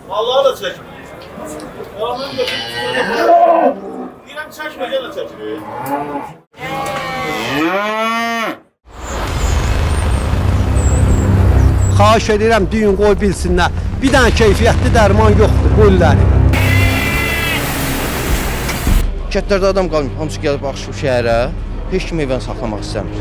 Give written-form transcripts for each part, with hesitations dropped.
Malları da çək. Yalanını götürüp İrəm çəkmə, yenə çəkilir. Xahiş edirəm düyün qoy bilsinlər. Bir dənə keyfiyyətli dərman yoxdur bu illəri. Kətlərdə adam qalmır, hamısı gəlib axışıb şəhərə, heç kim evən saxlamaq istəmir.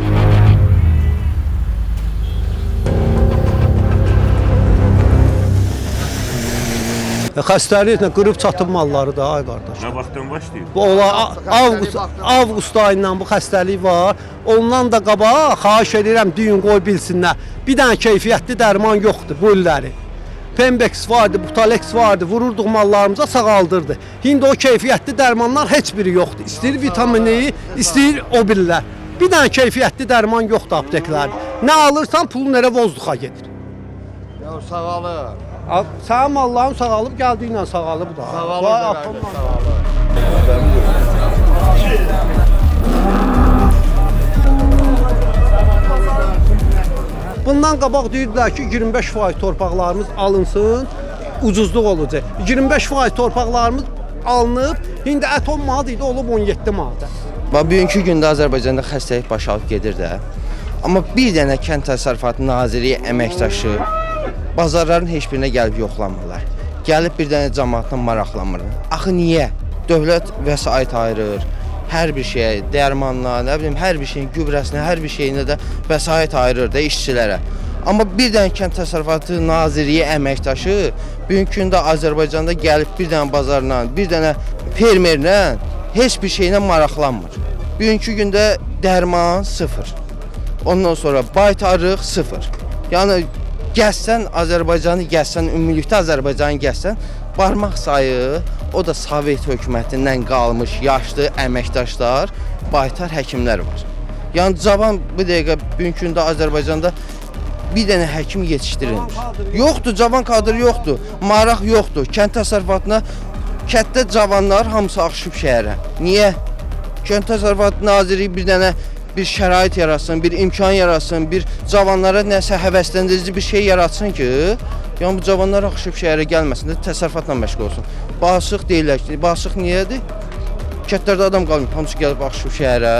Xəstəliklə qırıb çatıb malları da ay qardaş. Nə vaxtdan başlayır? Bu avqust ayından bu xəstəlik var. Ondan da qabaq xahiş edirəm düyün qoy bilsinlər. Bir dənə keyfiyyətli dərman yoxdur bu illəri. Pembex vardı, Butalex vardı, vururduq mallarımıza sağaldırdı. İndi o keyfiyyətli dərmanlar heç biri yoxdur. İstəyir vitamini, istəyir o birlər. Bir dənə keyfiyyətli dərman yoxdur apteklərdə. Nə alırsan pulun elə vozduqa gedir. Ya sağalır. Sənin malların sağalıb, gəldiyinlə sağalıb da. Sağalır. Bundan qabaq deyirdilər ki, 25% torpaqlarımız alınsın, ucuzluq olacaq. 25% torpaqlarımız alınıb, indi ət 10 manat idi, olub 17 manat. Bugünkü gündə Azərbaycanda xəstəlik baş alıb gedir də. Amma bir dənə Kənd Təsərrüfatı Nazirliyi əməkdaşı bazarların heç birinə gəlib yoxlamırlar. Gəlib bir dənə cəmaatla maraqlanmır. Axı niyə? Dövlət vəsait ayırır. Hər bir şeyə, dərmanla, nə bilim, hər bir şeyin gübrəsinə, hər bir şeyinə də vəsait ayırır da işçilərə. Amma bir dənə Kənd Təsərrüfatı Nazirliyi əməkdaşı bugünkü gündə Azərbaycanda gəlib bir dənə bazarla, bir dənə fermerlə heç bir şeylə maraqlanmır. Bugünkü gündə dərman sıfır. Ondan sonra baytarlıq sıfır. Yəni gəzsən Azərbaycanı gəzsən, ümumilikdə Azərbaycanı gəzsən, barmaq sayı, o da Sovet hökumətindən qalmış yaşlı əməkdaşlar, baytar həkimlər var. Yəni cavan bu dəqiqə bugünkü gündə Azərbaycanda bir dənə həkim yetişdirilmir. Yoxdur, cavan kadr yoxdur, maraq yoxdur. Kənd təsərrüfatına kənddə cavanlar hamısı axışıb şəhərə. Niyə? Kənd Təsərrüfatı Nazirliyi bir dənə bir şərait yaratsın, bir imkan yaratsın, bir cavanlara nəsə həvəsləndirici bir şey yaratsın ki, yəni bu cavanlar axışıb şəhərə gəlməsin də təsərrüfatla məşğul olsun. Bağışıq deyirlər ki, bağışıq niyədir? Kətlərdə adam qalmır, hamısı gəlib axışıb şəhərə,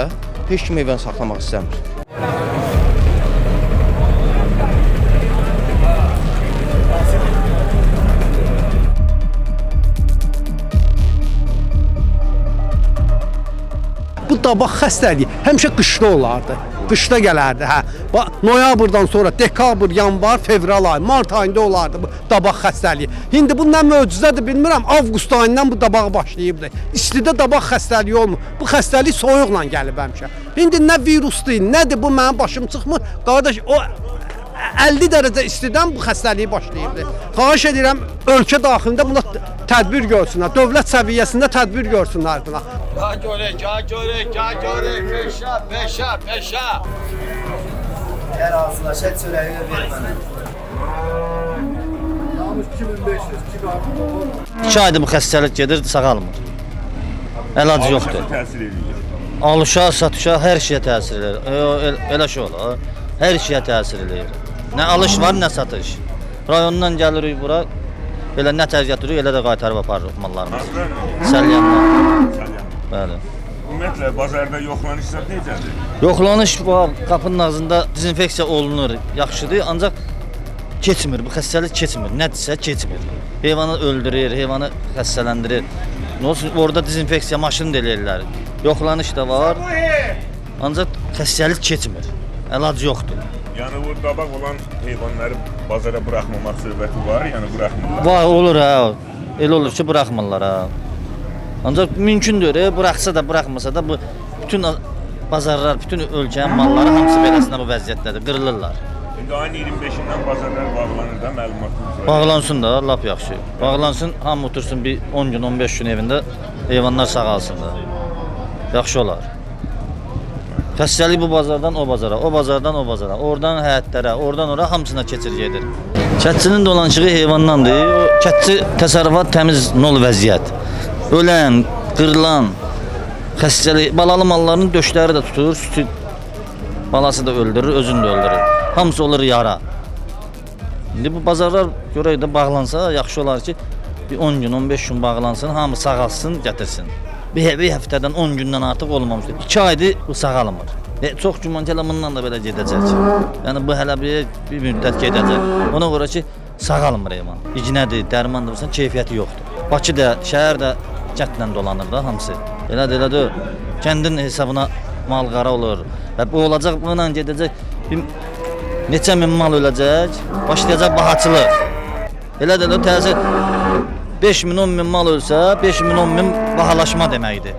heç kim evən saxlamaq istəmir. Bu dabaq xəstəliyi həmişə qışda olardı. Qışda gələrdi, hə. Noyabrdan sonra dekabr, yanvar, fevral ayı, mart ayında olardı bu dabaq xəstəliyi. İndi bu nə möcüzədir bilmirəm, avqust ayından bu dabaq başlayıbdı. İstidə dabaq xəstəliyi olmur. Bu xəstəlik soyuqla gəlib həmişə. İndi nə virusdur, nədir bu mənim başım çıxmır. Qardaş, o 50 dərəcə istidən bu xəstəliyi başlayıbdı. Xahiş edirəm, ölkə daxilində buna tədbir görsünlər, dövlət səviyyəsində tədbir görsünlər buna. Peşa. Yer ağzına şet çöreği ver bana. Yalnız 2500, 2 aydır bu xəstəlik gedir, sağalmır. Əlac yoxdur. Təsir edir. Alışa, satışa, hər şeyə təsir edir. Elə şey olur, hər şeyə təsir edir. Nə alış var, nə satış. Rayondan gəlirik bura, belə nə tər getiririk, elə də qaytarıb aparırıq mallarımızı. Səlyandan. Bəli. Ümumiyyətlə, bazarda yoxlanışlar necədir? Yoxlanış var, qapının ağzında dezinfeksiya olunur, yaxşıdır, ancaq keçmir, bu xəstəlik keçmir, nədirsə keçmir. Heyvanı öldürür, heyvanı xəstələndirir. Orada dezinfeksiya maşını da eləyirlər. Yoxlanış da var, ancaq xəstəlik keçmir, əlac yoxdur. Yəni bu qabaq olan heyvanları bazara buraxmamaq söhbəti var, yəni buraxmırlar. Var, olur ha, elə olur ki, buraxmırlar ha. Ancaq mümkündür, buraxsa da, buraxmasa da bu bütün bazarlar, bütün ölkənin malları hamısı beləsinə bu vəziyyətdədir, qırılırlar. İndi ayın 25-dən bazarlar bağlanır da, məlumatımız var. Bağlansın da, lap yaxşı. Bağlansın, hamı otursun bir 10 gün, 15 gün evində, heyvanlar sağalsın da. Yaxşı olar. Xəstəlik bu bazardan o bazara, o bazardan o bazara, oradan həyətlərə, oradan ora hamısına keçir gedir. Kətçinin dolanışığı heyvandandır. O kətçi təsərrüfat təmiz nol vəziyyət. Ölən, qırılan, xəstəlik, balalı malların döşləri də tutur, sütü balası da öldürür, özünü də öldürür. Hamısı olur yara. İndi bu bazarlar görək də bağlansa yaxşı olar ki, Bir 10 gün, 15 gün bağlansın, hamı sağalsın, gətirsin. Bir həftədən 10 gündən artıq olmamışdır. 2 aydır bu sağalmır. Çox güman ki, bundan da belə gedəcək. Yəni bu hələ bir müddət gedəcək. Ona görə ki, sağalmır heyvan. İcinədir, dərmandırsan, keyfiyyəti yoxdur. Bakıda, şəhərdə cətlə dolanır da hamısı. Elədir. Kəndin hesabına mal qara olur. Və bu olacaq, bununla gedəcək. Neçə min mal öləcək, başlayacaq bahaçılıq. Elədir, təzə 5 min, 10 min mal ölsə, 5 min, 10 min bahalaşma deməkdir.